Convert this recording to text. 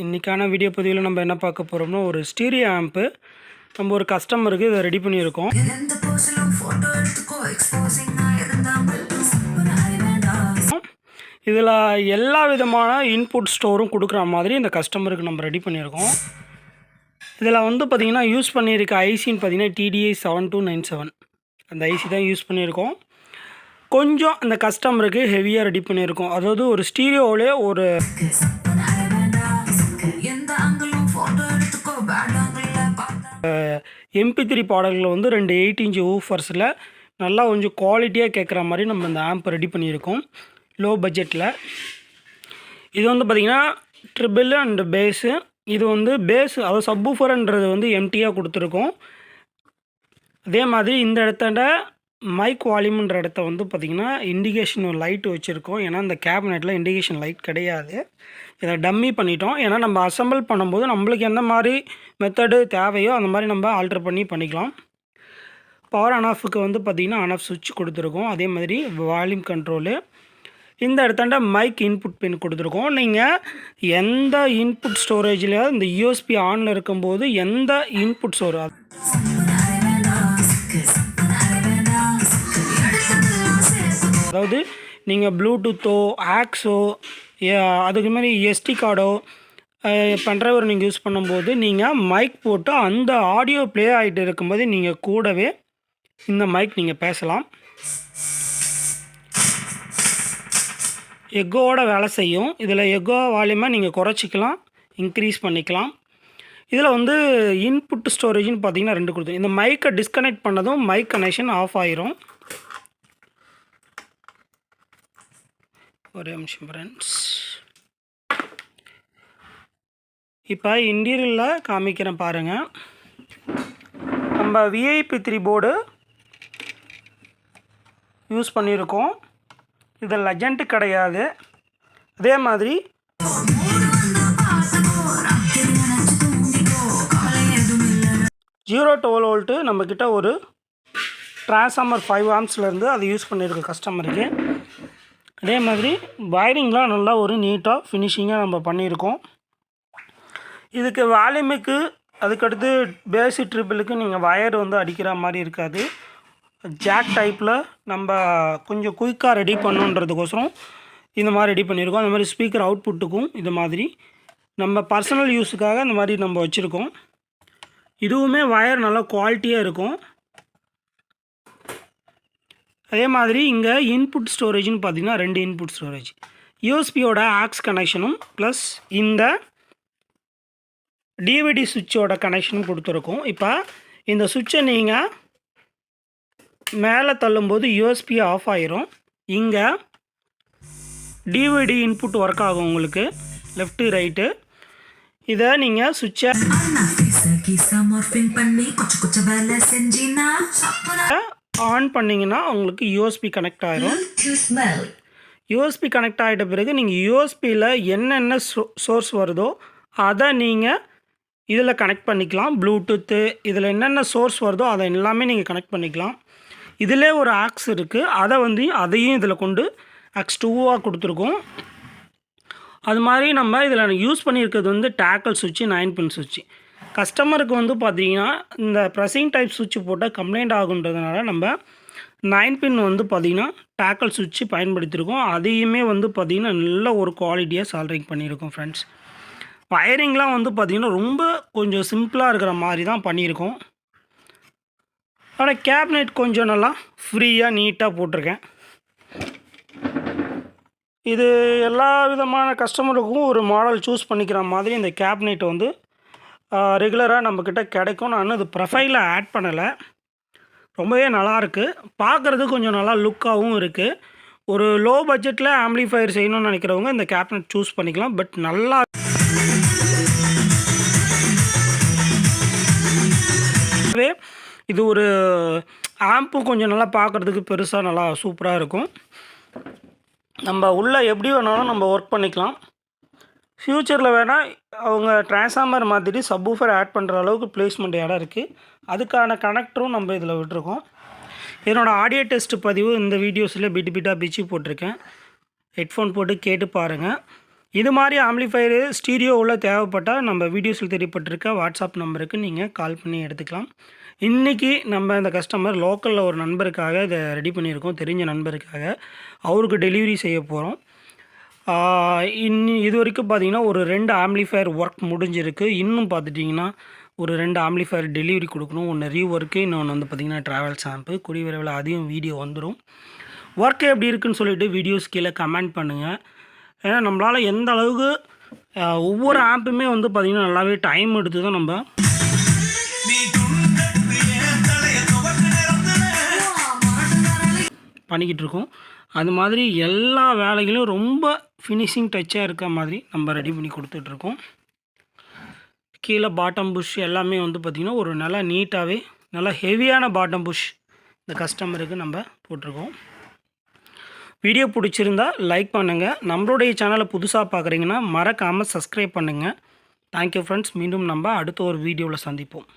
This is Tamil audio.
இன்றைக்கான வீடியோ பதிவில் நம்ம என்ன பார்க்க போகிறோம்னா ஒரு ஸ்டீரியோ ஆம்ப்பு நம்ம ஒரு கஸ்டமருக்கு இதை ரெடி பண்ணியிருக்கோம். இதில் எல்லா விதமான இன்புட் ஸ்டோரும் கொடுக்குற மாதிரி இந்த கஸ்டமருக்கு நம்ம ரெடி பண்ணியிருக்கோம். இதில் வந்து பார்த்திங்கன்னா யூஸ் பண்ணியிருக்க ஐசின்னு பார்த்திங்கன்னா TDI 7297 அந்த ஐசி தான் யூஸ் பண்ணியிருக்கோம். கொஞ்சம் அந்த கஸ்டமருக்கு ஹெவியாக ரெடி பண்ணியிருக்கோம். அதாவது ஒரு ஸ்டீரியோவிலே ஒரு MP3 பாடல்களில் வந்து 2 8 இன்ச் ஊஃபர்ஸில் நல்லா கொஞ்சம் குவாலிட்டியாக கேட்குற மாதிரி நம்ம இந்த ஆம்ப் ரெடி பண்ணியிருக்கோம் லோ பட்ஜெட்டில். இது வந்து பார்த்திங்கன்னா ட்ரிபிள் அண்டு பேஸு. இது வந்து பேஸ் அதாவது சப்வூஃபர்ன்றது வந்து எம்டியாக கொடுத்துருக்கோம். அதே மாதிரி இந்த இடத்த மைக் வால்யூம்ன்ற இடத்த வந்து பார்த்திங்கன்னா இண்டிகேஷன் லைட் வச்சுருக்கோம். ஏன்னா இந்த கேபினெட்டில் இண்டிகேஷன் லைட் கிடையாது. இதை டம்மி பண்ணிட்டோம். ஏன்னா நம்ம அசம்பிள் பண்ணும்போது நம்மளுக்கு எந்த மாதிரி மெத்தடு தேவையோ அந்த மாதிரி நம்ம ஆல்ட்ரு பண்ணிக்கலாம். பவர் ஆன் ஆஃபுக்கு வந்து பார்த்திங்கன்னா ஆன் ஆஃப் சுவிட்ச் கொடுத்துருக்கோம். அதே மாதிரி வால்யூம் கண்ட்ரோலு. இந்த இடத்தாண்ட மைக் இன்புட் பின் கொடுத்துருக்கோம். நீங்கள் எந்த இன்புட் ஸ்டோரேஜில் இந்த USB ஆனில் இருக்கும்போது எந்த இன்புட் ஸ்டோர் அதாவது நீங்கள் ப்ளூடூத்தோ ஆக்ஸோ அதுக்கு மாதிரி SD கார்டோ பென்ட்ரைவர் நீங்கள் யூஸ் பண்ணும்போது நீங்கள் மைக் போட்டு அந்த ஆடியோ ப்ளே ஆகிட்டு இருக்கும்போது நீங்கள் கூடவே இந்த மைக் நீங்கள் பேசலாம். எக்கோவோட வேலை செய்யும். இதில் எக்கோ வால்யூமை நீங்கள் குறைச்சிக்கலாம், இன்க்ரீஸ் பண்ணிக்கலாம். இதில் வந்து இன்புட் ஸ்டோரேஜ்னு பார்த்தீங்கன்னா 2 கொடுத்துரும். இந்த மைக்கை டிஸ்கனெக்ட் பண்ணதும் மைக் கனெக்ஷன் ஆஃப் ஆயிரும். ஒரே நிமிஷம் ஃப்ரெண்ட்ஸ். இப்போ இன்டீரியரில் காமிக்கிறேன் பாருங்கள். நம்ம VIP3 போர்டு யூஸ் பண்ணியிருக்கோம். இது லெஜண்ட் கிடையாது. அதே மாதிரி 0-12 வோல்ட்டு நம்மக்கிட்ட ஒரு ட்ரான்ஸ்ஃபார்மர் 5 ஆம்ப்ஸ்லேருந்து அது யூஸ் பண்ணியிருக்கோம் கஸ்டமருக்கு. அதே மாதிரி வயரிங்லாம் நல்லா ஒரு நீட்டாக ஃபினிஷிங்காக நம்ம பண்ணியிருக்கோம். இதுக்கு வால்யூமுக்கு அதுக்கடுத்து பேஸு ட்ரிபிளுக்கு நீங்கள் வயர் வந்து அடிக்கிற மாதிரி இருக்காது. ஜாக் டைப்பில் நம்ம கொஞ்சம் குயிக்காக ரெடி பண்ணுன்றதுக்கோசரம் இந்த மாதிரி ரெடி பண்ணியிருக்கோம். அந்த மாதிரி ஸ்பீக்கர் அவுட்புட்டுக்கும் இது மாதிரி நம்ம பர்சனல் யூஸுக்காக இந்த மாதிரி நம்ம வச்சுருக்கோம். இதுவுமே வயர் நல்லா குவாலிட்டியாக இருக்கும். அதே மாதிரி இங்கே இன்புட் ஸ்டோரேஜ்னு பார்த்திங்கன்னா 2 இன்புட் ஸ்டோரேஜ் USBயோட ஆக்ஸ் கனெக்ஷனும் ப்ளஸ் இந்த DVD சுவிட்சோட கனெக்ஷனும் கொடுத்துருக்கோம். இப்போ இந்த சுவிட்சை நீங்கள் மேலே தள்ளும்போது USB ஆஃப் ஆயிரும். இங்கே DVD இன்புட் ஒர்க் ஆகும் உங்களுக்கு லெஃப்ட்டு ரைட்டு. இதை நீங்கள் சுவிட்சை ஆன் பண்ணிங்கன்னா உங்களுக்கு USB கனெக்ட் ஆகிரும். USB கனெக்ட் ஆகிட்ட பிறகு நீங்கள் USBயில் என்னென்ன சோர்ஸ் வருதோ அதை நீங்கள் இதில் கனெக்ட் பண்ணிக்கலாம். ப்ளூடூத்து இதில் என்னென்ன சோர்ஸ் வருதோ அதை எல்லாமே நீங்கள் கனெக்ட் பண்ணிக்கலாம். இதிலே ஒரு ஆக்ஸ் இருக்குது. அதையும் இதில் கொண்டு ஆக்ஸ் 2ஆக கொடுத்துருக்கோம். அது மாதிரி நம்ம இதில் யூஸ் பண்ணியிருக்கிறது வந்து டேக்கல் சுவிட்சு 9 பின் சுவிட்சு. கஸ்டமருக்கு வந்து பார்த்திங்கன்னா இந்த ப்ரெஸிங் டைப் சுவிட்ச் போட்டால் கம்ப்ளைண்ட் ஆகுன்றதுனால நம்ம 9 பின் வந்து பார்த்திங்கன்னா டேக்கல் சுவிட்சு பயன்படுத்தியிருக்கோம். அதையுமே வந்து பார்த்திங்கன்னா நல்ல ஒரு குவாலிட்டியாக சால்ட்ரிங் பண்ணியிருக்கோம் ஃப்ரெண்ட்ஸ். வயரிங்லாம் வந்து பார்த்திங்கன்னா ரொம்ப கொஞ்சம் சிம்பிளாக இருக்கிற மாதிரி தான் பண்ணியிருக்கோம். ஆனால் கேபினெட் கொஞ்சம் நல்லா ஃப்ரீயாக நீட்டாக போட்டிருக்கேன். இது எல்லா விதமான கஸ்டமருக்கும் ஒரு மாடல் சூஸ் பண்ணிக்கிற மாதிரி இந்த கேபினெட் வந்து ரெகுலராக நம்மக்கிட்ட கிடைக்கும். நான் இது ப்ரொஃபைலில் ஆட் பண்ணலை. ரொம்பவே நல்லாயிருக்கு. பார்க்குறது கொஞ்சம் நல்லா லுக்காகவும் இருக்குது. ஒரு லோ பட்ஜெட்டில் ஆம்ப்ளிஃபையர் செய்யணும்னு நினைக்கிறவங்க இந்த கேபினெட் சூஸ் பண்ணிக்கலாம். பட் நல்லா இது ஒரு ஆம்பும் கொஞ்சம் நல்லா பார்க்குறதுக்கு பெருசாக நல்லா சூப்பராக இருக்கும். நம்ம உள்ளே எப்படி வேணாலும் நம்ம ஒர்க் பண்ணிக்கலாம். ஃப்யூச்சரில் வேணால் அவங்க ட்ரான்ஸ்ஃபார்மர் மாதிரி சப்வூஃபர் ஆட் பண்ணுற அளவுக்கு பிளேஸ்மெண்ட் இடம் இருக்குது. அதுக்கான கனெக்டரும் நம்ம இதில் விட்டுருக்கோம். என்னோடய ஆடியோ டெஸ்ட் பதிவு இந்த வீடியோஸில் பிட்டு பிட்டாக பிச்சு போட்டிருக்கேன். ஹெட்ஃபோன் போட்டு கேட்டு பாருங்கள். இது மாதிரி ஆம்பிளிஃபையரு ஸ்டீரியோ உள்ள தேவைப்பட்டால் நம்ம வீடியோஸில் தெரியப்பட்டிருக்க வாட்ஸ்அப் நம்பருக்கு நீங்கள் கால் பண்ணி எடுத்துக்கலாம். இன்றைக்கி நம்ம இந்த கஸ்டமர் லோக்கலில் ஒரு நண்பருக்காக இதை ரெடி பண்ணியிருக்கோம், தெரிஞ்ச நண்பருக்காக. அவருக்கு டெலிவரி செய்ய போகிறோம். இது வரைக்கும் பார்த்திங்கன்னா ஒரு 2 ஆம்பிளிஃபையர் ஒர்க் முடிஞ்சிருக்கு. இன்னும் பார்த்துட்டிங்கன்னா ஒரு 2 ஆம்பிளிஃபையர் டெலிவரி கொடுக்கணும். ஒன்று ரீஒர்க்கு, இன்னொன்று வந்து பார்த்திங்கன்னா ட்ராவல்ஸ் ஆம்பு. கூடிய விரைவில் அதையும் வீடியோ வந்துடும். ஒர்க்கு எப்படி இருக்குதுன்னு சொல்லிவிட்டு வீடியோஸ் கீழே கமெண்ட் பண்ணுங்கள். ஏன்னா நம்மளால் எந்த அளவுக்கு ஒவ்வொரு ஆப்புமே வந்து பார்த்திங்கன்னா நல்லாவே டைம் எடுத்து தான் நம்ம பண்ணிக்கிட்டு இருக்கோம். அது மாதிரி எல்லா வேலைகளும் ரொம்ப ஃபினிஷிங் டச்சாக இருக்க மாதிரி நம்ம ரெடி பண்ணி கொடுத்துட்ருக்கோம். கீழே பாட்டம் புஷ் எல்லாமே வந்து பார்த்திங்கன்னா ஒரு நல்லா நீட்டாகவே நல்லா ஹெவியான பாட்டம் புஷ் இந்த கஸ்டமருக்கு நம்ம போட்டிருக்கோம். வீடியோ பிடிச்சிருந்தா லைக் பண்ணுங்கள். நம்மளுடைய சேனலை புதுசாக பார்க்குறீங்கன்னா மறக்காமல் சப்ஸ்கிரைப் பண்ணுங்கள். Thank you friends. மீண்டும் நம்ம அடுத்த ஒரு வீடியோவில் சந்திப்போம்.